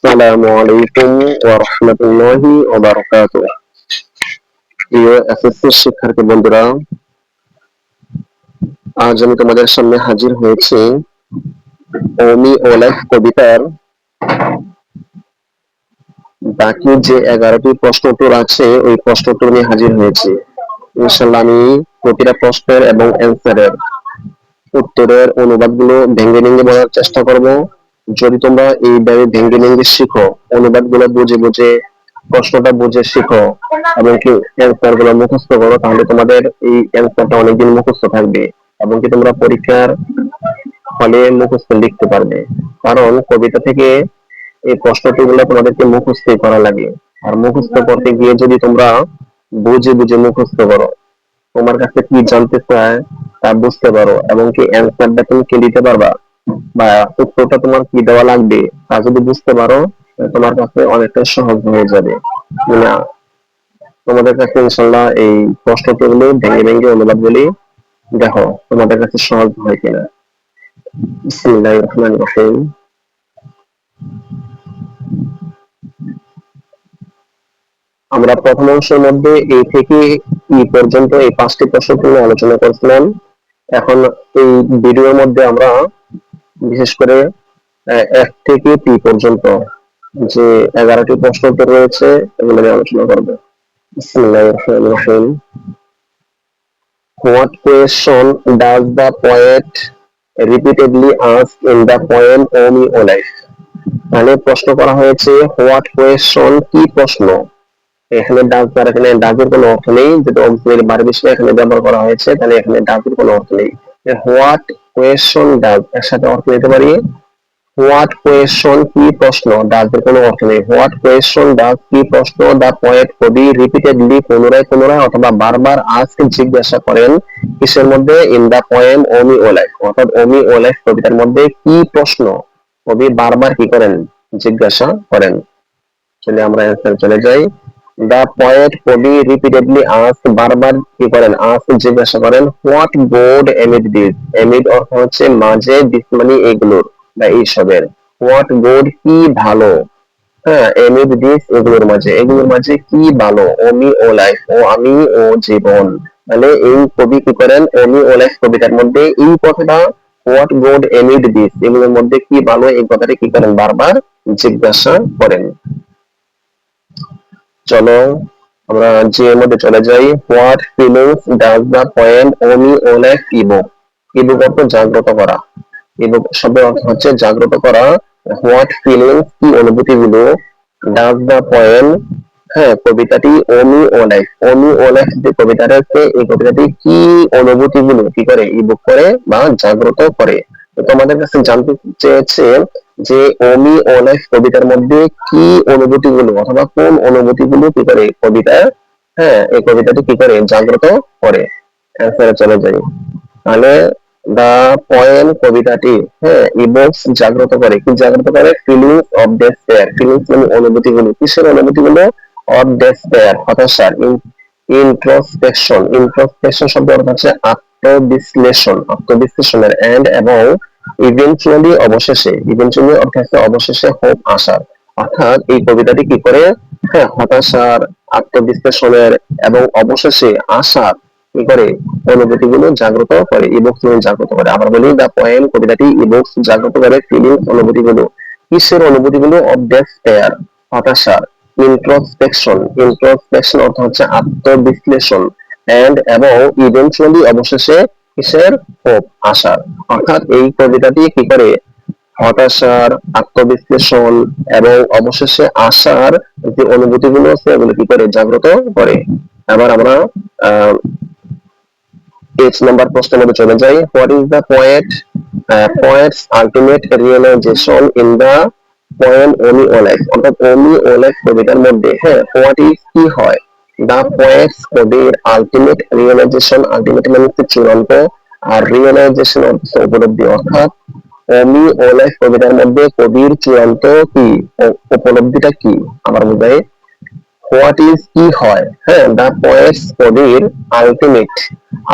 আসসালামু আলাইকুম ওয়া রাহমাতুল্লাহি ওয়া বারাকাতুহু। প্রিয় এসএসসি শিক্ষার্থী বন্ধুরা, আজ আমি তোমাদের সামনে হাজির হয়েছি ওমি ও লাইফ কবিতার বাকি যে 11টি প্রশ্ন উত্তর আছে ওই প্রশ্ন উত্তর নিয়ে হাজির হয়েছি। ইনশাআল্লাহ আমি প্রতিটা প্রশ্নের এবং অ্যান্সারের উত্তরের অনুবাদগুলো ভেঙে ভেঙে বলার চেষ্টা করব। যদি তোমরা এইভাবে ভেঙে ভেঙে শিখো, অনুবাদগুলো বুঝে বুঝে প্রশ্নটা বুঝে শিখো এবং কি অ্যান্সার গুলো মুখস্থ করো, তাহলে তোমাদের এই অ্যান্সারটা অনেকদিন মুখস্থ থাকবে এবং কি তোমরা পরীক্ষার হলে মুখস্থ লিখতে পারবে। কারণ কবিতা থেকে এই প্রশ্নটি গুলো তোমাদেরকে মুখস্থ করা লাগে, আর মুখস্থ করতে গিয়ে যদি তোমরা বুঝে বুঝে মুখস্থ করো, তোমার কাছে কি জানতে চায় তা বুঝতে পারো এবং কি অ্যান্সারটা তুমি কি দিতে পারবা বা উত্তরটা তোমার কি দেওয়া লাগবে তা যদি বুঝতে পারো, তোমার কাছে অনেকটা সহজ হয়ে যাবে। মানে তোমাদের কাছে ইনশাল্লাহ এই প্রশ্নগুলো ভেঙে ভেঙে অনুবাদগুলি দেখো তোমাদের কাছে সহজ হয় কিনা। বিসমিল্লাহির রহমানির রহিম। আমরা প্রথম অংশের মধ্যে এই থেকে ই পর্যন্ত এই 5টি প্রশ্ন নিয়ে আলোচনা করছিলাম। এখন এই ভিডিওর মধ্যে আমরা বিশেষ করে এক থেকে টি পর্যন্ত যে 11টি প্রশ্ন উত্তর রয়েছে এগুলো নিয়ে আলোচনা করবো। বিসমিল্লাহির রহমানির রহিম। What question does the poet repeatedly ask in the poem Omi O Life? মানে প্রশ্ন করা হয়েছে হোয়াট কোয়েশ্চন, কি প্রশ্ন। এখানে ডাক তার এখানে ডাকের কোনো অর্থ নেই, যেটা অক্সিলারি ভার্ব হিসেবে এখানে ব্যবহার করা হয়েছে, তাহলে এখানে ডাকের কোনো অর্থ নেই। হোয়াট কোয়েশ্চন ডাজ এর সাথে অর্থ নিতে পারি হোয়াট কোয়েশ্চন, কি প্রশ্ন, ডাজের কোনো অর্থ নেই। হোয়াট কোয়েশ্চন ডাজ, কি প্রশ্ন, দা পয়েট কবি রিপিটেডলি পুনরায় পুনরায় অথবা বারবার আজকে জিজ্ঞাসা করেন কিসের মধ্যে, in the poem O me O life, অর্থাৎ ওমি ও লাইফ কবিতার মধ্যে কি প্রশ্ন কবি বারবার কি করেন, জিজ্ঞাসা করেন। চলে আমরা অ্যান্সার চলে যাই। দা পয়েট কবি রিপিটেডলি আস্ক, বারবার কি করেন, আস্ক জিজ্ঞাসা করেন, what good amid this, amid অর্থ হচ্ছে মাঝে, দিস মানে এগুলোর বা এইসবের, হোয়াট গুড কি ভালো, হ্যাঁ এমিড দিস এগুলোর মাঝে, এগুলোর মাঝে কি ভালো, ওমি ও লাইফ ও আমি ও জীবন। মানে এই কবি কি করেন ওমি ও লাইফ কবিতার মধ্যে এই কথাটা হোয়াট গুড এমিড দিস এগুলোর মধ্যে কি ভালো এই কথাটা কি করেন বারবার জিজ্ঞাসা করেন। চলো আমরা যে এর মধ্যে চলে যাই। What feelings does the poem O me O life evoke, evoke অর্থ জাগ্রত করা, ইভোক শব্দের অর্থ হচ্ছে জাগ্রত করা। হোয়াট ফিলিংস কি অনুভূতিগুলো, ডাজ দা পোয়েম হ্যাঁ কবিতাটি ওমি O life, O me O life যে কবিতাটা আছে এই কবিতাটি কি অনুভূতিগুলো কি করে ইভোক করে বা জাগ্রত করে। তো তোমাদের কাছে জানতে চেয়েছে যে ওমি ও লাইফ কবিতার মধ্যে কি অনুভূতিগুলো অথবা কোন অনুভূতিগুলো কি করে কবিতা হ্যাঁ এই কবিতাটি কি করে জাগ্রত করে। অ্যান্সারে চলে যাই। তাহলে দা পয়েম কবিতাটি হ্যাঁ ইভোকস জাগ্রত করে, কি জাগ্রত করে, ফিলিংস অফ ডেসপেয়ার, ফিলিংস মানে অনুভূতিগুলো, কিসের অনুভূতিগুলো, অফ ডেসপেয়ার হতাশার, ইন্ট্রোস্পেকশন, ইন্ট্রোস্পেকশন শব্দ অর্থ হচ্ছে আত্মবিশ্লেষণ, আত্মবিশ্লেষণের, এন্ড এবং ইভেন্চুয়ালি অবশেষে, ইভেন্চুয়ালি অর্থ হচ্ছে অবশেষে, হোপ আশার। অর্থাৎ এই কবিতাটি কি করে হ্যাঁ হতাশার, আত্মবিশ্লেষণের এবং অবশেষে আশার কি করে অনুভূতিগুলো জাগ্রত করে, ইভোক্স মানে জাগ্রত করে। আবার বলি দা পোয়েম কবিতাটি ইভোক্স জাগ্রত করে ফিলিংস অনুভূতিগুলো, কিসের অনুভূতিগুলো, অফ ডেসপেয়ার হতাশার, ইন্ট্রোস্পেকশন, ইন্ট্রোস্পেকশন অর্থ হচ্ছে আত্মবিশ্লেষণ, এন্ড এবং ইভেন্চুয়ালি অবশেষে কিসের, হোপ আশার। অর্থাৎ এই কবিতাটি কি করে হতাশার, আত্মবিশ্লেষণ এবং অবশেষে আশার যে অনুভূতিগুলো আছে এগুলো কি করে জাগ্রত করে। এবার আমরা পেজ নাম্বার প্রশ্নের মধ্যে চলে যাই। What is the poet's ultimate realisation in the poem O me O life, অর্থাৎ ওমি ও লাইফ কবিতার মধ্যে হ্যাঁ হোয়াট ইজ কি হয়, দ্য পোয়েটস কবির আলটিমেট রিয়েলাইজেশন, আলটিমেট মানে হচ্ছে চূড়ান্ত, আর রিয়েলাইজেশন অর্থ উপলব্ধি, অর্থাৎ ওমি ও লাইফ কবিতার মধ্যে কবির চূড়ান্ত কি উপলব্ধিটা কি আবার বোঝায়। হোয়াট ইজ কি হয়, হ্যাঁ দা পোয়েটস কবির আলটিমেট,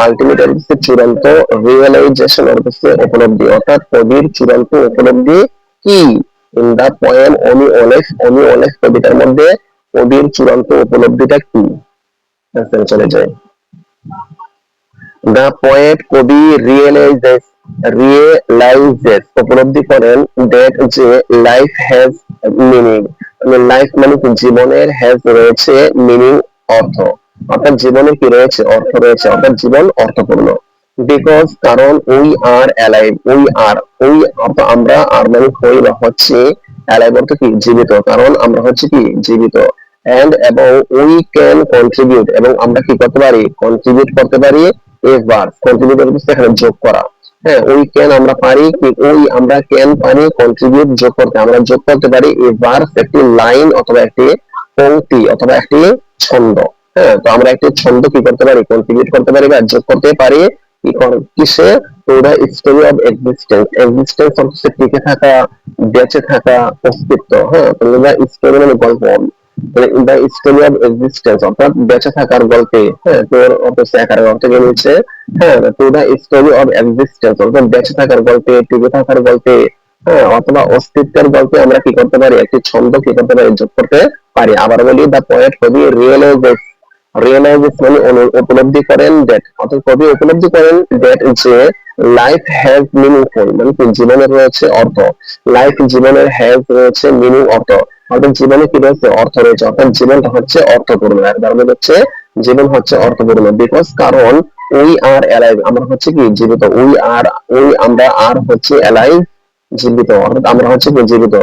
আলটিমেট হচ্ছে চূড়ান্ত, রিয়েলাইজেশন হচ্ছে উপলব্ধি, অর্থাৎ কবির চূড়ান্ত উপলব্ধি কি, ইন দা পোয়েম অমি ওলেফ কবিতার মধ্যে কবির চূড়ান্ত উপলব্ধিটা কি? চলে যায়। দ্য পোয়েট কবি রিয়েলাইজেস উপলব্ধি করেন দ্যাট যে লাইফ হ্যাজ মিনিং, লাইফ মানে কি জীবনের, হ্যাজ রয়েছে মিনিং অর্থ, অর্থাৎ জীবনে কি রয়েছে অর্থ রয়েছে, অর্থাৎ জীবন অর্থপূর্ণ। বিকজ কারণ উই আর অ্যালাইভ, উই অর্থাৎ আমরা, আর মানে হই বা হচ্ছে, অ্যালাইভ অর্থ কি জীবিত, কারণ আমরা হচ্ছে কি জীবিত। এন্ড এবং উই ক্যান কন্ট্রিবিউট এবং আমরা কি করতে পারি কন্ট্রিবিউট করতে পারি এ ভার্ব, কন্ট্রিবিউট হচ্ছে এখানে যোগ করা। হ্যাঁ উই ক্যান আমরা পারি কি, আমরা ক্যান পারি কন্ট্রিবিউট যোগ করতে, আমরা যোগ করতে পারি এ ভার্ব একটি লাইন অথবা একটি পংক্তি অথবা একটি ছন্দ। হ্যাঁ তো আমরা একটি ছন্দ কি করতে পারি কন্ট্রিবিউট করতে পারি বা যোগ করতে পারি কিসে, to the story of existence. Existence হচ্ছে টিকে থাকা, বেঁচে থাকা, অস্তিত্ব। হ্যাঁ তো স্টোরি মানে গল্প, দ্য স্টোরি অফ এক্সিস্টেন্স অর্থাৎ বেঁচে থাকার গল্পে। হ্যাঁ তোর অফিসে একার অর্থ নিচ্ছে। হ্যাঁ to the story of existence অর্থাৎ বেঁচে থাকার গল্পে, টিকে থাকার গল্পে, হ্যাঁ অথবা অস্তিত্বের গল্পে আমরা কি করতে পারি একটি ছন্দ কি করতে পারি যোগ করতে পারি। আবার বলি দ্য পোয়েট কবি রিয়েলাইজেস মানে উপলব্ধি করেন দ্যাট, অর্থাৎ কবি উপলব্ধি করেন দ্যাট যে লাইফ হ্যাজ মিনিংফুল মানে কি জীবনের রয়েছে অর্থ, লাইফ জীবনের হ্যাজ রয়েছে মিনিং অর্থ, অর্থাৎ জীবনে কি রয়েছে অর্থ রয়েছে, অর্থাৎ জীবনটা হচ্ছে অর্থপূর্ণ। এর কারণে হচ্ছে জীবন হচ্ছে অর্থপূর্ণ। বিকজ কারণ উই আর অ্যালাইভ আমরা হচ্ছে কি জীবিত, আমরা আর হচ্ছে অ্যালাইভ জীবিত, অর্থাৎ আমরা হচ্ছে কি জীবিত,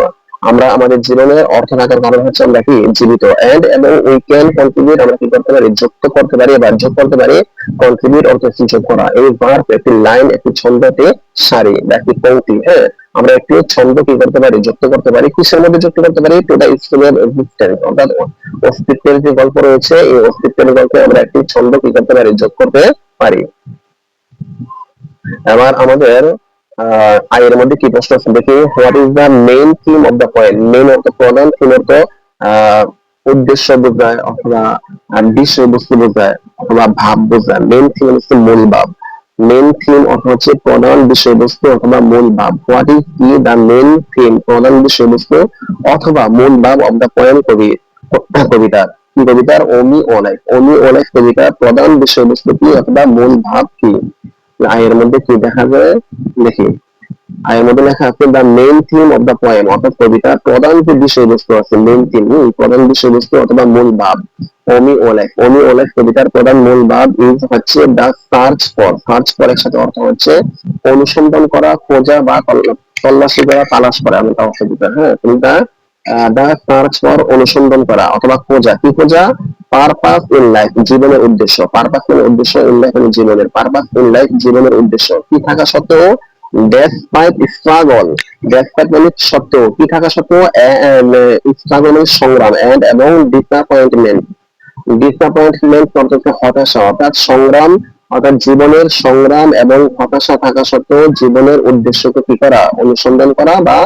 আমরা আমাদের জীবনের অর্থ থাকার কারণ হচ্ছে আমরা কি জীবিত। এন্ড এবং উই ক্যান কন্ট্রিবিউট আমরা কি করতে পারি যুক্ত করতে পারি বা যোগ করতে পারি, কন্ট্রিবিউট অর্থ যোগ করা, এই ভার্ব একটি লাইন একটি ছন্দতে সারি বা একটি পংক্তি। হ্যাঁ আমরা একটি ছন্দ কি করতে পারি যুক্ত করতে পারি, কিসের মধ্যে যুক্ত করতে পারি, to the story of existence অর্থাৎ অস্তিত্বের যে গল্প রয়েছে এই অস্তিত্বের গল্পে আমরা একটি ছন্দ কি করতে পারি যোগ করতে পারি। এবার আমাদের এর মধ্যে কি প্রশ্ন আছে দেখি। What is the main theme of the point, main অর্থ প্রধান, থিম অর্থ উদ্দেশ্য বোঝায় অথবা বিষয়বস্তু বোঝায় অথবা ভাব বোঝায়। মেইন থিম হচ্ছে মূল ভাব, মেইন থিম অর্থ হচ্ছে প্রধান বিষয়বস্তু অথবা মূল ভাব। হোয়াট ইজ কি দ্য মেইন থিম প্রধান বিষয়বস্তু অথবা মূল ভাব অফ দ্য পয়েন্ট কবিতার, কি কবিতার অমি ও লাইফ কবিতার প্রধান বিষয়বস্তু কি অথবা মূল ভাব কি। এর মধ্যে কি দেখা যায় দেখি। এর মধ্যে লেখা আছে the main theme of the poem অর্থাৎ কবিতার প্রধান যে বিষয়বস্তু আছে, মেইন থিম প্রধান বিষয়বস্তু অথবা মূল ভাব। অমি ও লাইফ কবিতার প্রধান মূল ভাব ইজ হচ্ছে দ্য সার্চ ফর এর সাথে অর্থ হচ্ছে অনুসন্ধান করা, খোঁজা বা তল্লাশি করা, তালাশ করা। আমি তাও কবিতা। হ্যাঁ কবিতা দ্য সার্চ ফর অনুসন্ধান করা অথবা খোঁজা, কি খোঁজা, পারপাস ইন লাইফ জীবনের উদ্দেশ্য, পারপাস মানে উদ্দেশ্য, ইন লাইফ মানে জীবনের, পারপাস ইন লাইফ জীবনের উদ্দেশ্য কি থাকা সত্ত্বেও, ডেসপাইট স্ট্রাগল, ডেসপাইট মানে সত্ত্বেও, কি থাকা সত্ত্বেও, স্ট্রাগল মানে সংগ্রাম, এন্ড এবং ডিসঅ্যাপয়েন্টমেন্ট অর্থাৎ হতাশা, অর্থাৎ সংগ্রাম, অর্থাৎ জীবনের সংগ্রাম এবং হতাশা থাকা সত্ত্বেও জীবনের উদ্দেশ্যকে কি করা অনুসন্ধান করা বা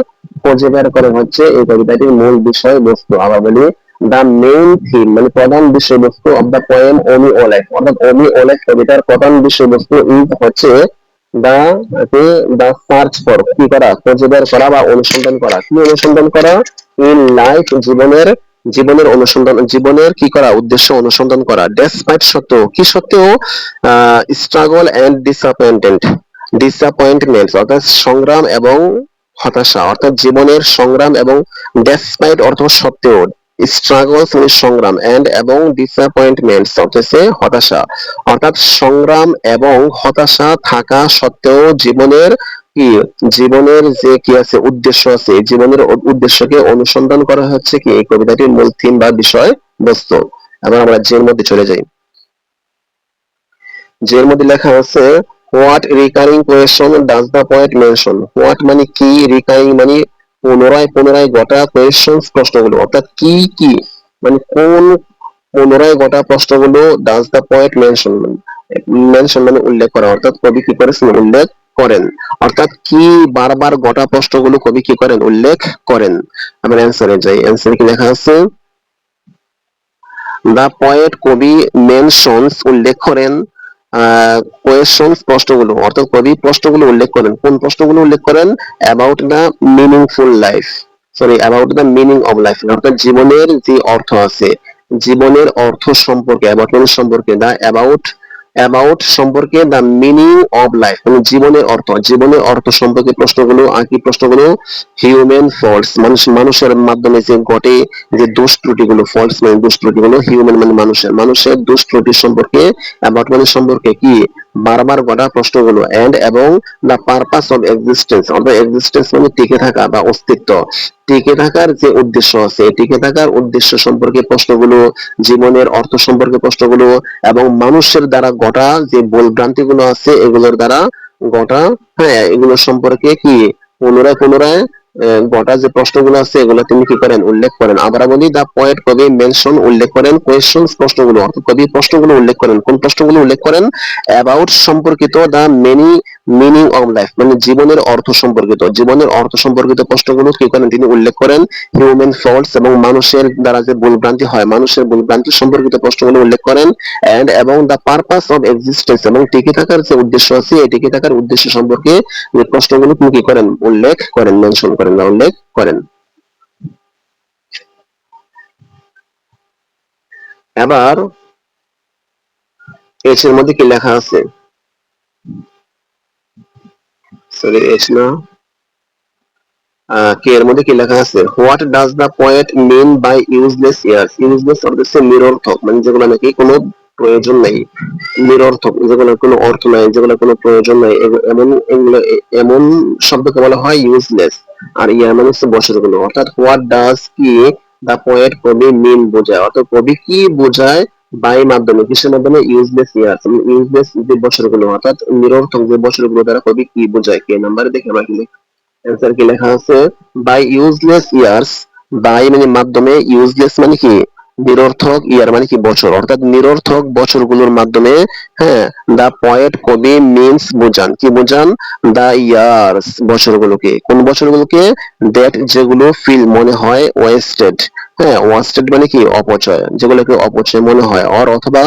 খুঁজে বের করে হচ্ছে এই কবিতাটির মূল বিষয় বস্তু। আবার বলি দ্য মেইন থিম মানে প্রধান বিষয়বস্তু of the poem O me O life অর্থাৎ ওমি ও লাইফ কবিতার প্রধান বিষয়বস্তু ইজ হচ্ছে দা দা সার্চ ফর কি করা খুঁজে বের করা বা অনুসন্ধান করা, কি অনুসন্ধান করা, ইন লাইফ জীবনের অনুসন্ধান, জীবনের কি করা উদ্দেশ্য অনুসন্ধান করা, ডেসপাইট সত্ত্বেও, কি সত্ত্বেও, স্ট্রাগল এন্ড ডিসঅ্যাপয়েন্টমেন্ট অর্থাৎ সংগ্রাম এবং হতাশা, অর্থাৎ জীবনের সংগ্রাম এবং ডেসপাইট অর্থ সত্ত্বেও, স্ট্রাগল মানে সংগ্রাম, এন্ড এবং ডিসঅ্যাপয়েন্টমেন্ট হচ্ছে হতাশা, অর্থাৎ সংগ্রাম এবং হতাশা থাকা সত্ত্বেও জীবনের কি, জীবনের যে কি আছে উদ্দেশ্য আছে, জীবনের উদ্দেশ্যকে অনুসন্ধান করা হচ্ছে কি এই কবিতাটির মূল থিম বা বিষয় বস্তু। এবার আমরা জের মধ্যে চলে যাই। জের মধ্যে লেখা আছে what recurring question does the poet mention. What মানে কি, রিকারিং মানে পুনরায় পুনরায় ঘটা, কোয়েশ্চন প্রশ্নগুলো, অর্থাৎ কি কি মানে কোন পুনরায় ঘটা প্রশ্নগুলো, does the poet mention, mention মানে উল্লেখ করা, অর্থাৎ কবি কি করেছেন উল্লেখ করেন, অর্থাৎ কি বারবার ঘটা প্রশ্নগুলো কবি কি করেন উল্লেখ করেন। আমরা অ্যান্সারে যাই। অ্যান্সারে কি লেখা আছে, দ্য পোয়েট কবি মেনশনস উল্লেখ করেন, কোয়েশ্চনস প্রশ্নগুলো, অর্থাৎ কবি প্রশ্নগুলো উল্লেখ করেন, কোন প্রশ্নগুলো উল্লেখ করেন, about the meaningful life, sorry about the meaning of life, অর্থাৎ জীবনের যে অর্থ আছে, জীবনের অর্থ সম্পর্কে, অ্যাবাউট মানে সম্পর্কে, দা অ্যাবাউট, অ্যাবাউট সম্পর্কে, দা মিনিং অফ লাইফ মানে জীবনের অর্থ, জীবনের অর্থ সম্পর্কে প্রশ্নগুলো। আর কি প্রশ্নগুলো? হিউম্যান ফল্টস, মানুষের মাধ্যমে যে ঘটে যে দোষ ত্রুটিগুলো, ফল্টস মানে দোষ ত্রুটিগুলো, হিউম্যান মানে মানুষের দোষ ত্রুটি সম্পর্কে, অ্যাবাউট মানে সম্পর্কে কি বারবার ঘটা প্রশ্নগুলো, এন্ড এবং দ্য পারপাস অফ এক্সিস্টেন্স, অর্থাৎ এক্সিস্টেন্স মানে টিকে থাকা বা অস্তিত্ব, টিকে থাকার যে উদ্দেশ্য আছে, টিকে থাকার উদ্দেশ্য সম্পর্কে প্রশ্নগুলো, জীবনের অর্থ সম্পর্কে প্রশ্নগুলো, এবং মানুষের দ্বারা ঘটা যে ভুলভ্রান্তি গুলো আছে এগুলোর দ্বারা ঘটা, হ্যাঁ এগুলো সম্পর্কে কি পুনরায় পুনরায় ঘটা যে প্রশ্নগুলো আছে এগুলো তিনি কি করেন? উল্লেখ করেন। আবার বলি, দা পয়েট কবি মেনশন উল্লেখ করেন কোয়েশ্চনস প্রশ্নগুলো, অর্থাৎ কবি প্রশ্নগুলো উল্লেখ করেন। কোন প্রশ্নগুলো উল্লেখ করেন? অ্যাবাউট সম্পর্কিত, দা মেনি মিনিং অফ লাইফ মানে জীবনের অর্থ সম্পর্কিত, জীবনের অর্থ সম্পর্কিত প্রশ্নগুলো কি করেন? তিনি উল্লেখ করেন। হিউম্যান ফল্টস এবং মানুষের দ্বারা যে ভুলভ্রান্তি হয়, মানুষের ভুলভ্রান্তি সম্পর্কিত প্রশ্নগুলো উল্লেখ করেন। এন্ড এবং দ্য পারপাস অফ এক্সিস্টেন্স এবং টিকে থাকার যে উদ্দেশ্য আছে এই টিকে থাকার উদ্দেশ্য সম্পর্কে যে প্রশ্নগুলো তিনি কি করেন? উল্লেখ করেন, মেনশন করেন বা উল্লেখ করেন। এবার এস এর মধ্যে কি লেখা আছে? সরি এস না, কে এর মধ্যে কি লেখা আছে? What does the poet mean by useless years? Useless অর্থ হচ্ছে নিরর্থক, মানে যেগুলো নাকি কোনো প্রয়োজন নাই, নিরর্থক যেগুলোর কোনো অর্থ নাই, যেগুলোর কোনো প্রয়োজন নাই, এমন এগুলো এমন শব্দকে বলা হয় ইউজলেস। আর ইয়ার মানে হচ্ছে বছরগুলো, অর্থাৎ হোয়াট ডাজ কি দা পোয়েট কবি মিন বোঝায়, অর্থাৎ কবি কি বোঝায় বাই মাধ্যমে, কিসের মাধ্যমে? ইউজলেস ইয়ার্স, ইউজলেস যে বছরগুলো, অর্থাৎ নিরর্থক যে বছরগুলো দ্বারা কবি কি বোঝায়, কে নাম্বারে দেখে আমরা কি অ্যান্সার কি লেখা আছে? বাই ইউজলেস ইয়ার্স, বাই মানে মাধ্যমে, ইউজলেস মানে কি নিরর্থক, ইয়ার মানে কি বছর, অর্থাৎ নিরর্থক বছরগুলোর মাধ্যমে, হ্যাঁ দা পয়েট কবি মিনস বোঝান, কি বোঝান? দা ইয়ার্স বছরগুলোকে, কোন বছরগুলোকে? দ্যাট যেগুলো ফিল মনে হয় ওয়েস্টেড, হ্যাঁ ওয়েস্টেড মানে কি অপচয়, যেগুলোকে অপচয় মনে হয়, অর অথবা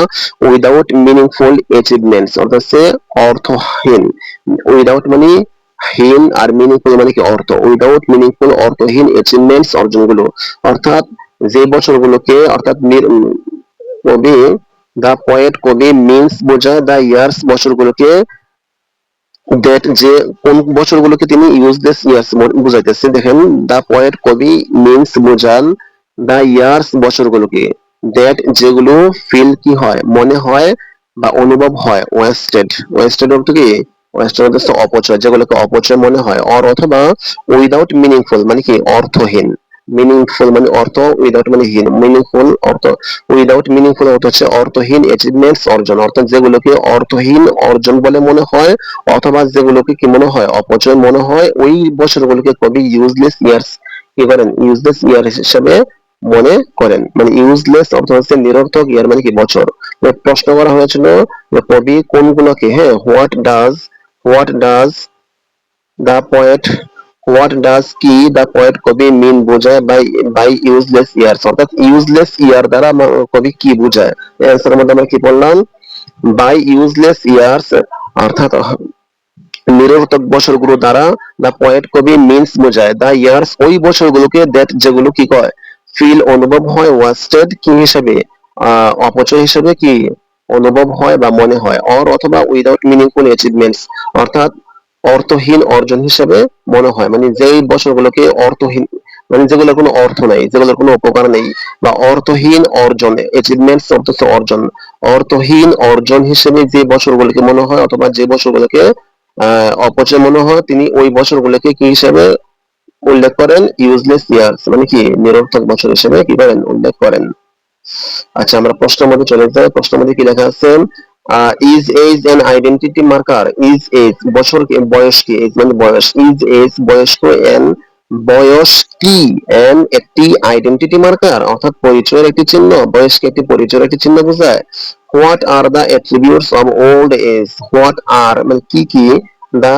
উইদাউট মিনিংফুল অ্যাচিভমেন্টস, অর্থাৎ সে অর্থহীন, উইদাউট মানে হীন, আর মিনিংফুল মানে কি অর্থ, উইদাউট মিনিংফুল অর্থহীন অ্যাচিভমেন্টস অর্জনগুলো, অর্থাৎ যে বছরগুলোকে, অর্থাৎ কবি, দা পয়েট কবি মিনস বোঝায় দা ইয়ার্স বছরগুলোকে, দ্যাট যে কোন বছরগুলোকে তিনি ইউজলেস ইয়ার্স বুঝাইতেছে, দেখেন দা পয়েট কবি মিনস বোঝান দা ইয়ার্স বছরগুলোকে, দ্যাট যেগুলো ফিল কি হয় মনে হয় বা অনুভব হয় ওয়েস্টেড, ওয়েস্টেড অর্থ কি? ওয়েস্টেড অর্থ হচ্ছে অপচয়, যেগুলোকে অপচয় মনে হয়, অর অথবা উইদাউট মিনিংফুল মানে কি অর্থহীন, মিনিংফুল মানে অর্থ, উইদাউট মানে হীন, মিনিংফুল অর্থ, উইদাউট মিনিংফুল অর্থ হচ্ছে অর্থহীন অ্যাচিভমেন্টস অর্জন, অর্থাৎ যেগুলোকে অর্থহীন অর্জন বলে মনে হয় অথবা যেগুলোকে কি মনে হয় অপচয় মনে হয়, ওই বছরগুলোকে কবি ইউজলেস ইয়ার্স কি করেন? ইউজলেস ইয়ার হিসেবে মনে করেন, মানে ইউজলেস অর্থ হচ্ছে নিরর্থক, ইয়ার মানে কি বছর। প্রশ্ন করা হয়েছিল যে কবি কোনগুলোকে, হ্যাঁ what does the poet, what does কি দা পয়েট কবি মিন বোঝায় বাই ইউজলেস ইয়ার্স, অর্থাৎ ইউজলেস ইয়ার দ্বারা কবি কি বোঝায়। অ্যান্সারের মধ্যে আমরা কি বললাম? বাই ইউজলেস ইয়ার্স, অর্থাৎ নিরর্থক বছরগুলো দ্বারা দা পয়েট কবি মিনস বোঝায় দা ইয়ার্স ওই বছরগুলোকে, দ্যাট যেগুলো কি কয় ফিল অনুভব হয় ওয়াস্টেড কি হিসেবে, অপচয় হিসেবে কি অনুভব হয় বা মনে হয়, অর অথবা উইদাউট মিনিংফুল অ্যাচিভমেন্টস, অর্থাৎ অর্থহীন অর্জন হিসেবে মনে হয়, মানে যেই বছরগুলোকে অর্থহীন মানে যেগুলোর কোনো অর্থ নাই, যেগুলোর কোনো উপকার নেই, বা অর্থহীন অর্জন, অ্যাচিভমেন্টস অর্থ হচ্ছে অর্জন, অর্থহীন অর্জন হিসেবে যে বছরগুলোকে মনে হয় অথবা যে বছরগুলোকে অপচয় মনে হয়, তিনি ওই বছরগুলোকে কি হিসেবে উল্লেখ করেন? ইউজলেস ইয়ার্স মানে কি নিরর্থক বছর হিসেবে কি করেন? উল্লেখ করেন। আচ্ছা আমরা প্রশ্নের মধ্যে চলে যাই। প্রশ্নের মধ্যে কি লেখা আছে? Is age an identity marker? Is age বছর কি, বয়স কি, এজ মানে বয়স, ইজ এজ বয়স্ক, এন বয়স কি, এন একটি আইডেন্টিটি মার্কার অর্থাৎ পরিচয়ের একটি চিহ্ন, বয়সকে একটি পরিচয়ের একটি চিহ্ন বোঝায়। What are the attributes of old age? What are মানে কি কি, দা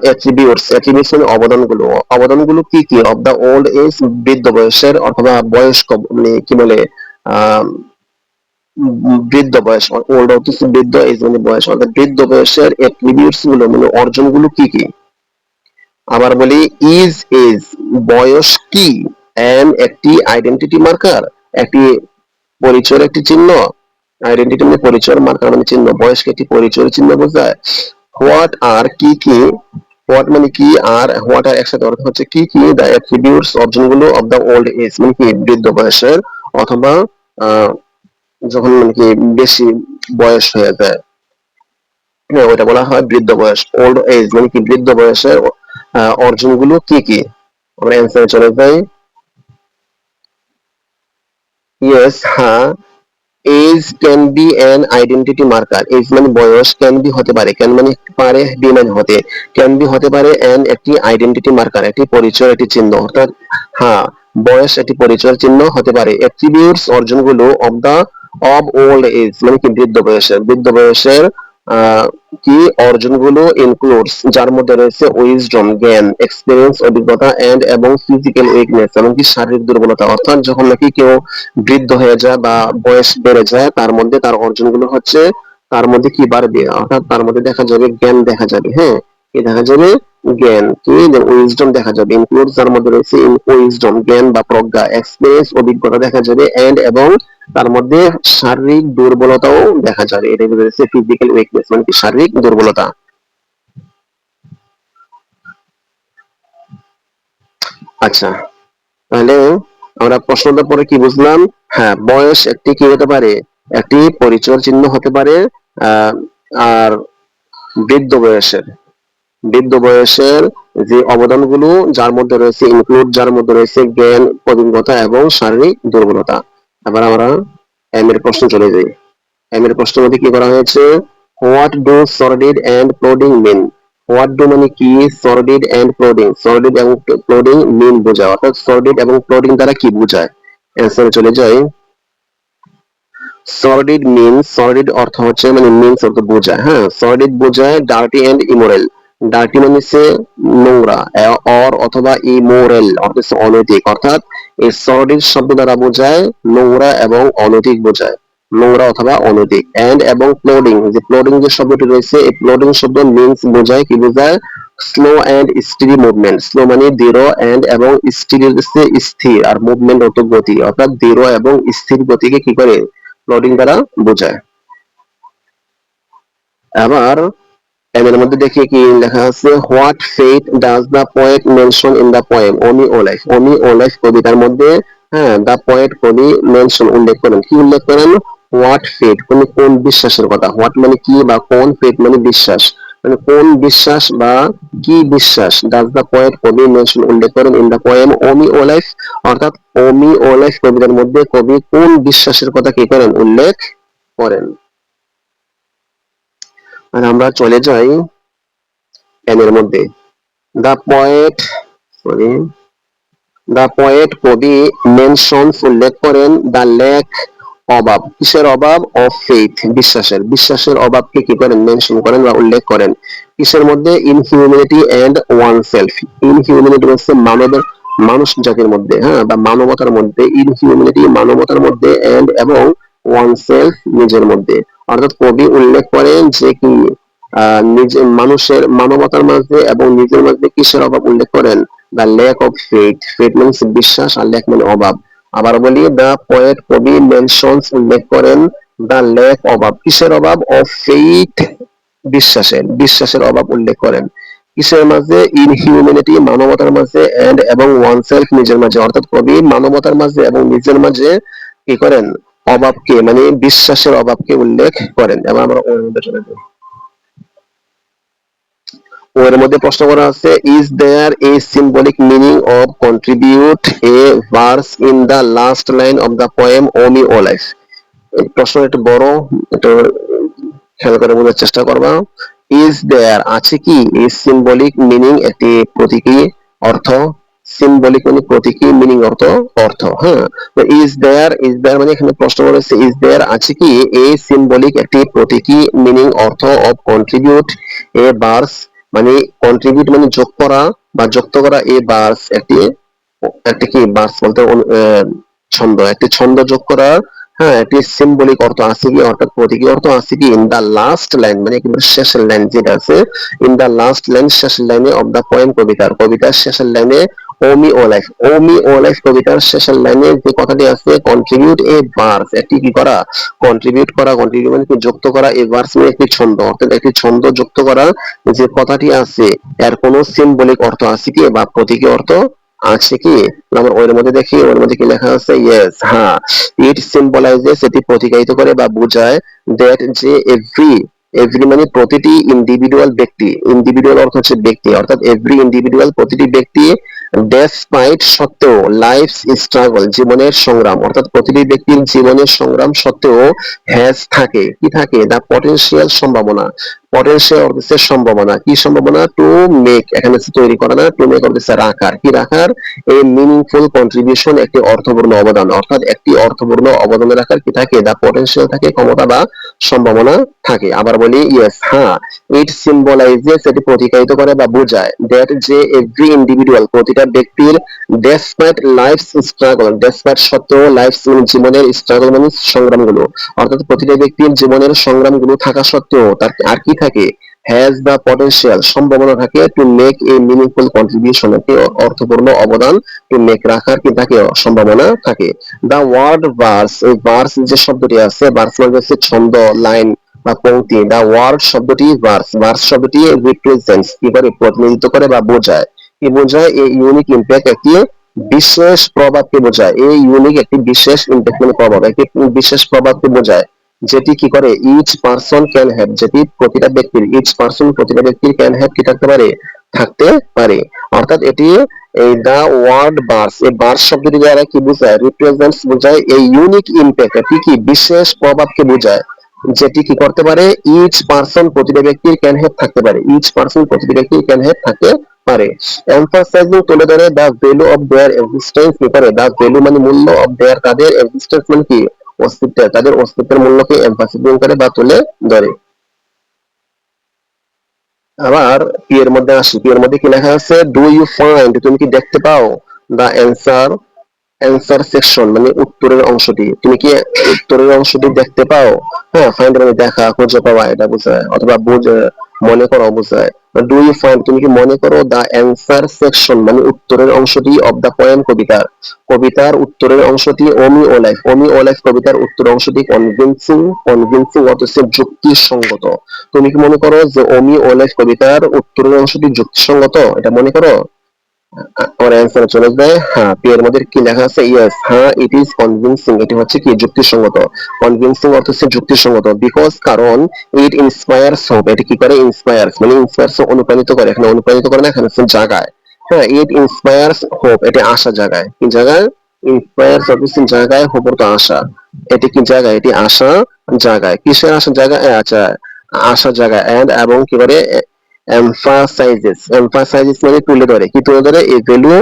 অ্যাট্রিবিউটস মানে অবদানগুলো, অবদানগুলো কি কি, অফ দা ওল্ড এজ বৃদ্ধ বয়সের অথবা বয়স্ক মানে কি বলে আহ বৃদ্ধ বয়স, ওল্ড অর্থ হচ্ছে বৃদ্ধ, এজ মানে বয়স, অর্থাৎ বৃদ্ধ বয়সের অ্যাট্রিবিউটস গুলো মানে অর্জনগুলো কি কি? আবার বলি ইজ বয়স কি অ্যান একটি আইডেন্টিটি মার্কার, একটি পরিচয়ের একটি চিহ্ন। আইডেন্টিটি মানে পরিচয়ের মার্কার মানে চিহ্ন, বয়সকে একটি পরিচয়ের চিহ্ন বোঝায়। হোয়াট আর কি কি, হোয়াট মানে কি আর হোয়াট আর একসাথে অর্থ হচ্ছে কি কি, দ্য অ্যাট্রিবিউটস অর্জনগুলো অফ দ্য ওল্ড এজ মানে কি বৃদ্ধ বয়সের, অথবা যখন মানে কি বেশি বয়স হয়ে যায়, হ্যাঁ ওইটা বলা হয় বৃদ্ধ বয়স। ওল্ড এজ মানে কি বৃদ্ধ বয়সের অর্জনগুলো কি কি। আমরা অ্যান্সারে চলে যাই। ইয়েস, হ্যাঁ। Age can be an identity marker, age মানে বয়স, ক্যান বি হতে পারে, ক্যান মানে পারে, বি মানে হতে, ক্যান বি হতে পারে অ্যান একটি আইডেন্টিটি মার্কার একটি পরিচয় একটি চিহ্ন, অর্থাৎ হ্যাঁ বয়স একটি পরিচয়ের চিহ্ন হতে পারে। অ্যাট্রিবিউটস অর্জনগুলো of the of old age মানে কি বৃদ্ধ বয়সের, বৃদ্ধ বয়সের আহ কি অর্জনগুলো ইনক্লুডস যার মধ্যে রয়েছে উইজডম জ্ঞান, এক্সপিরিয়েন্স অভিজ্ঞতা, এন্ড এবং ফিজিক্যাল উইকনেস এমনকি শারীরিক দুর্বলতা। অর্থাৎ যখন নাকি কেউ বৃদ্ধ হয়ে যায় বা বয়স বেড়ে যায়, তার মধ্যে তার অর্জনগুলো হচ্ছে, তার মধ্যে কি বাড়বে, অর্থাৎ তার মধ্যে দেখা যাবে জ্ঞান দেখা যাবে, হ্যাঁ কি দেখা যাবে, জ্ঞান কি উইজডম দেখা যাবে, ইনক্লুড যার মধ্যে রয়েছে উইজডম জ্ঞান বা প্রজ্ঞা, এক্সপিরিয়েন্স অভিজ্ঞতা দেখা যাবে, এন্ড এবং তার মধ্যে শারীরিক দুর্বলতাও দেখা যাবে। এটা রয়েছে ফিজিক্যাল উইকনেস মানে কি শারীরিক দুর্বলতা। আচ্ছা, তাহলে আমরা প্রশ্নটা পরে কি বুঝলাম, হ্যাঁ বয়স একটি কি হতে পারে, একটি পরিচয়ের চিহ্ন হতে পারে। আহ, আর বৃদ্ধ বয়সের, বৃদ্ধ বয়সের যে অবদানগুলো যার মধ্যে রয়েছে ইনক্লুড যার মধ্যে রয়েছে জ্ঞান অভিজ্ঞতা এবং শারীরিক দুর্বলতা। এবার আমরা এম এর প্রশ্ন চলে যাই। এম এর প্রশ্নের মধ্যে কি করা হয়েছে, what do sordid and plodding mean, what do মানে কি, সর্ডিড এন্ড প্লোডিং, সর্ডিড এবং প্লোডিং মিন বোঝায়, অর্থাৎ সর্ডিড এবং প্লোডিং দ্বারা কি বোঝায়। অ্যান্সারে চলে যাই। সর্ডিড মিনস, সর্ডিড অর্থ হচ্ছে মানে মিনস অর্থ বোঝায়, হ্যাঁ সর্ডিড বোঝায় ডার্টি এন্ড ইমোরাল। ডার্টি মানে হচ্ছে নোংরা, অর অথবা ইমোরাল অর্থ হচ্ছে অনৈতিক, অর্থাৎ এই সর্ডিড শব্দ দ্বারা বোঝায় নোংরা এবং অনৈতিক বোঝায়, নোংরা অথবা অনৈতিক। এন্ড এবং প্লোডিং, যে প্লোডিং যে শব্দটি রয়েছে এই প্লোডিং শব্দ মিনস বোঝায় কি বোঝায়, slow and steady movement, slow মানে দৃঢ়, এন্ড এবং স্টিডি হচ্ছে স্থির, আর মুভমেন্ট অর্থ গতি, অর্থাৎ দৃঢ় এবং স্থির গতিকে কি করে প্লটিং দ্বারা বোঝায়। আবার এর মধ্যে দেখি কি লেখা আছে, what fate does the poet mention in the poem O me O life, O me O life কবিতার মধ্যে, হ্যাঁ দ্য পোয়েট কবি মেনশন উল্লেখ করেন, কি উল্লেখ করেন, হোয়াট ফেট মানে কোন বিশ্বাসের কথা, হোয়াট মানে কি বা কোন, ফেট মানে বিশ্বাস, মানে কোন বিশ্বাস বা কি বিশ্বাস, ডাজ দ্য পোয়েট কবি মেনশন উল্লেখ করেন in the poem O me O life, অর্থাৎ ওমি ও লাইফ কবিতার মধ্যে কবি কোন বিশ্বাসের কথা কি করেন উল্লেখ করেন। আর আমরা চলে যাই এন এর মধ্যে, the poet, sorry, the poet কবি মেনশনস উল্লেখ করেন দ্য ল্যাক, অভাব, কিসের অভাব, অফ ফেইথ বিশ্বাসের, বিশ্বাসের অভাবকে কি করেন মেনশন করেন বা উল্লেখ করেন, কিসের মধ্যে, in humanity and oneself, in humanity হচ্ছে মানবের, মানুষ জাতির মধ্যে, হ্যাঁ বা মানবতার মধ্যে, ইন হিউম্যানিটি মানবতার মধ্যে, এন্ড এবং ওয়ান সেলফ নিজের মধ্যে, অর্থাৎ কবি উল্লেখ করেন যে কি নিজে মানুষের মানবতার মাঝে এবং নিজের মধ্যে কিসের অভাব উল্লেখ করেন, the lack of faith, faith means বিশ্বাস আর ল্যাক মানে অভাব। আবার বলি দ্য পোয়েট কবি মেনশনস উল্লেখ করেন দ্য ল্যাক অভাব, কিসের অভাব, অফ ফেইথ বিশ্বাসের, বিশ্বাসের অভাব উল্লেখ করেন, কিসের মাঝে, ইন হিউম্যানিটি মানবতার মাঝে, এন্ড এবং ওয়ান সেলফ নিজের মাঝে, অর্থাৎ কবি মানবতার মাঝে এবং নিজের মাঝে কি করেন অভাবকে মানে বিশ্বাসের অভাবকে উল্লেখ করেন। এবার আমরা ওর মধ্যে চলে যাই। ওর মধ্যে প্রশ্ন করা আছে, is there a symbolic meaning of contribute a verse in the last line of the poem O me O life. এই প্রশ্ন একটু বড়, একটু খেয়াল করে বোঝার চেষ্টা করবা। ইজ দেয়ার আছে কি, এই সিম্বলিক মিনিং একটি প্রতীকী অর্থ, সিম্বলিক মানে প্রতীকী, মিনিং অর্থ, অর্থ, হ্যাঁ তো ইজ দেয়ার, ইজ দেয়ার মানে এখানে প্রশ্ন করেছে ইজ দেয়ার আছে কি এই সিম্বলিক একটি প্রতীকী মিনিং অর্থ অফ কন্ট্রিবিউট এ ভার্স, মানে কন্ট্রিবিউট মানে যোগ করা বা যুক্ত করা, এ ভার্স একটি, একটি কি ভার্স বলতে ছন্দ, একটি ছন্দ যোগ করা হ্যাঁ, একটি সিম্বলিক অর্থ আছে কি, অর্থাৎ প্রতীকী অর্থ আছে কি ইন দা লাস্ট লাইন, মানে একেবারে শেষের লাইন যেটা আছে, ইন দা লাস্ট লাইন, শেষের লাইনে অফ দা পয়েম, কবিতার শেষের লাইনে, ও মি ও লাইফ কবিতার শেষের লাইনে যে কথাটি আছে, কন্ট্রিবিউট এ ভার্স, একটি কি করা, কন্ট্রিবিউট মানে কি যুক্ত করা, এ ভার্স মানে একটি ছন্দ, অর্থাৎ একটি ছন্দ যুক্ত করা যে কথাটি আছে, এর কোনো সিম্বলিক অর্থ আছে কি বা প্রতীকী অর্থ আছে কি? আমরা ওর মধ্যে দেখি, ওর মধ্যে কি লেখা আছে, ইয়েস, হ্যাঁ, ইট সিম্বলাইজেস, এটি প্রতীকায়িত করে বা বোঝায়, দ্যাট যে এভরি মানে প্রতিটি ইন্ডিভিডুয়াল ব্যক্তি, ইন্ডিভিডুয়াল অর্থ হচ্ছে ব্যক্তি, অর্থাৎ এভরি ইন্ডিভিডুয়াল প্রতিটি ব্যক্তি, ডেসপাইট সত্ত্বেও, লাইফ স্ট্রাগল জীবনের সংগ্রাম, অর্থাৎ প্রতিটি ব্যক্তির জীবনের সংগ্রাম সত্ত্বেও, হ্যাজ থাকে, কি থাকে, দা পটেনশিয়াল সম্ভাবনা, পটেনশিয়াল অর্থ সম্ভাবনা, কি সম্ভাবনা, টু মেক, এখানে তৈরি করা না, টু মেক অর্থ রাখার, কি রাখার, এই মিনিংফুল কন্ট্রিবিউশন, একটি অর্থপূর্ণ অবদান, অর্থাৎ একটি অর্থপূর্ণ অবদান রাখার কি থাকে, দা পটেনশিয়াল থাকে, ক্ষমতা বা সম্ভাবনা থাকে। আবার বলি, ইয়েস, হ্যাঁ, ইট সিম্বলাইজেস, এটি প্রতীকায়িত করে বা বোঝায়, দ্যাট যে এভরি ইন্ডিভিডুয়াল প্রতিটা ব্যক্তির, ডেসপাইট লাইফ স্ট্রাগল, ডেসপাইট সত্ত্বেও, লাইফ জীবনের স্ট্রাগল মানে সংগ্রামগুলো, অর্থাৎ প্রতিটা ব্যক্তির জীবনের সংগ্রামগুলো থাকা সত্ত্বেও তার আর কি থাকে, হ্যাজ দা পটেনশিয়াল সম্ভাবনা থাকে, to make a meaningful contribution, একটি অর্থপূর্ণ অবদান, টু মেক রাখার কি থাকে, সম্ভাবনা থাকে। দা ওয়ার্ড ভার্স, এই ভার্স যে শব্দটি আছে, ভার্স মানে হচ্ছে ছন্দ, লাইন বা পংক্তি, দা ওয়ার্ড শব্দটি ভার্স, ভার্স শব্দটি রিপ্রেজেন্টস, কি করে, প্রতিনিধিত্ব করে বা বোঝায়, কি বোঝায়, এই ইউনিক ইম্প্যাক্ট, একটি বিশেষ প্রভাবকে বোঝায়, এই ইউনিক একটি বিশেষ ইম্প্যাক্ট মানে প্রভাব, একটি বিশেষ প্রভাবকে বোঝায়, যেটি কি করে, ইচ পারসন ক্যান হ্যাভ, যেটি প্রতিটা ব্যক্তির, ইচ পারসন প্রতিটা ব্যক্তির, ক্যান হ্যাভ কি থাকতে পারে, থাকতে পারে, অর্থাৎ এটি, এই দা ওয়ার্ড বার্স, এই বার্স শব্দটি দ্বারা কি বোঝায়, রিপ্রেজেন্টস বোঝায়, এই ইউনিক ইম্প্যাক্ট, এটি কি বিশেষ প্রভাবকে বোঝায়, যেটি কি করতে পারে, ইচ পারসন প্রতিটা ব্যক্তির, ক্যান হ্যাভ থাকতে পারে, ইচ পারসন প্রতিটা ব্যক্তির, ক্যান হ্যাভ থাকতে পারে, এমফাসাইজিং তুলে ধরে, the value of their existence, কি করে, দা ভ্যালু মানে মূল্য, অফ দেয়ার তাদের, এক্সিস্টেন্স মানে কি অস্তিত্ব, তাদের অস্তিত্বের মূল্যকে এমফাসিজিং করে বা তুলে ধরে। আবার পি এর মধ্যে আসি, পি এর মধ্যে কি লেখা আছে, ডু ইউ ফাইন্ড, তুমি কি দেখতে পাও, দা অ্যান্সার সেকশন মানে উত্তরের অংশটি, তুমি কি উত্তরের অংশটি দেখতে পাও, হ্যাঁ, ফাইন্ড মানে দেখা, খুঁজে পাওয়া এটা বোঝায়, অথবা বুঝে, মনে করো বোঝায়। ডু ইউ ফাইন্ড, তুমি কি মনে করো, দা অ্যান্সার সেকশন মানে উত্তরের অংশটি, অফ দা পোয়েম কবিতার উত্তরের অংশটি, ওমি ও লাইফ কবিতার উত্তর অংশটি, কনভিনসিং অর্থ হচ্ছে যুক্তিসঙ্গত, তুমি কি মনে করো যে ওমি ও লাইফ কবিতার উত্তরের অংশটি যুক্তিসঙ্গত, এটা মনে করো। আমার অ্যান্সার চলে যায়, হ্যাঁ, পি এর মধ্যে কি লেখা আছে, ইয়েস, হ্যাঁ, ইট ইজ কনভিনসিং, এটি হচ্ছে কি যুক্তিসঙ্গত, কনভিনসিং অর্থ হচ্ছে যুক্তিসঙ্গত, বিকজ কারণ, ইট ইন্সপায়ার্স হোপ, এটি কি করে, ইন্সপায়ার্স মানে ইন্সপায়ার্স অনুপ্রাণিত করে, এখানে অনুপ্রাণিত করে না, এখানে হচ্ছে জাগায়, হ্যাঁ, ইট ইন্সপায়ার্স হোপ, এটি আশা জাগায়, কি জাগায়, ইন্সপায়ার্স অর্থ হচ্ছে জাগায়, হোপ অর্থ আশা, এটি কি জাগায়, এটি আশা জাগায়, কিসের আশা জাগায়, আচ্ছা, আশা জাগায়, এন্ড এবং কি করে, এমফাসাইজেস মানে তুলে ধরে, কি তুলে ধরে, এই ভ্যালু,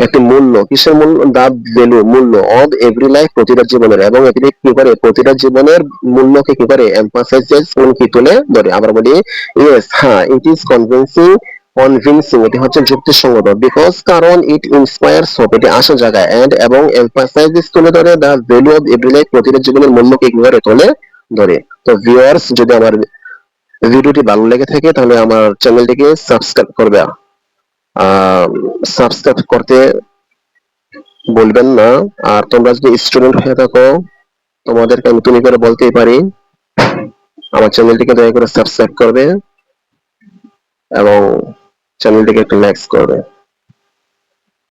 একটি মূল্য, কিসের মূল্য, দা ভ্যালু মূল্য, অফ এভরি লাইফ প্রতিটা জীবনের, এবং এটি কি করে, প্রতিটা জীবনের মূল্যকে কি করে, এমফাসাইজেস মানে কি তুলে ধরে। আবার বলি, ইয়েস, হ্যাঁ, ইট ইজ কনভিনসিং এটি হচ্ছে যুক্তিসঙ্গত, বিকজ কারণ, ইট ইন্সপায়ার্স হোপ, এটি আশা জাগায়, এন্ড এবং এমফাসাইজেস তুলে ধরে, the value of every life প্রতিটা জীবনের মূল্যকে কি করে, তুলে ধরে। তো ভিউয়ার্স, যদি আমার ভিডিওটি ভালো লেগে থাকে তাহলে আমার চ্যানেলটিকে সাবস্ক্রাইব করবে, সাবস্ক্রাইব করতে বলবেন না। আর তোমরা যদি স্টুডেন্ট হয়ে থাকো, তোমাদেরকে আমি তুমি করে বলতেই পারি, আমার চ্যানেলটিকে দয়া করে সাবস্ক্রাইব করবে এবং চ্যানেলটিকে একটু লাইক করবে।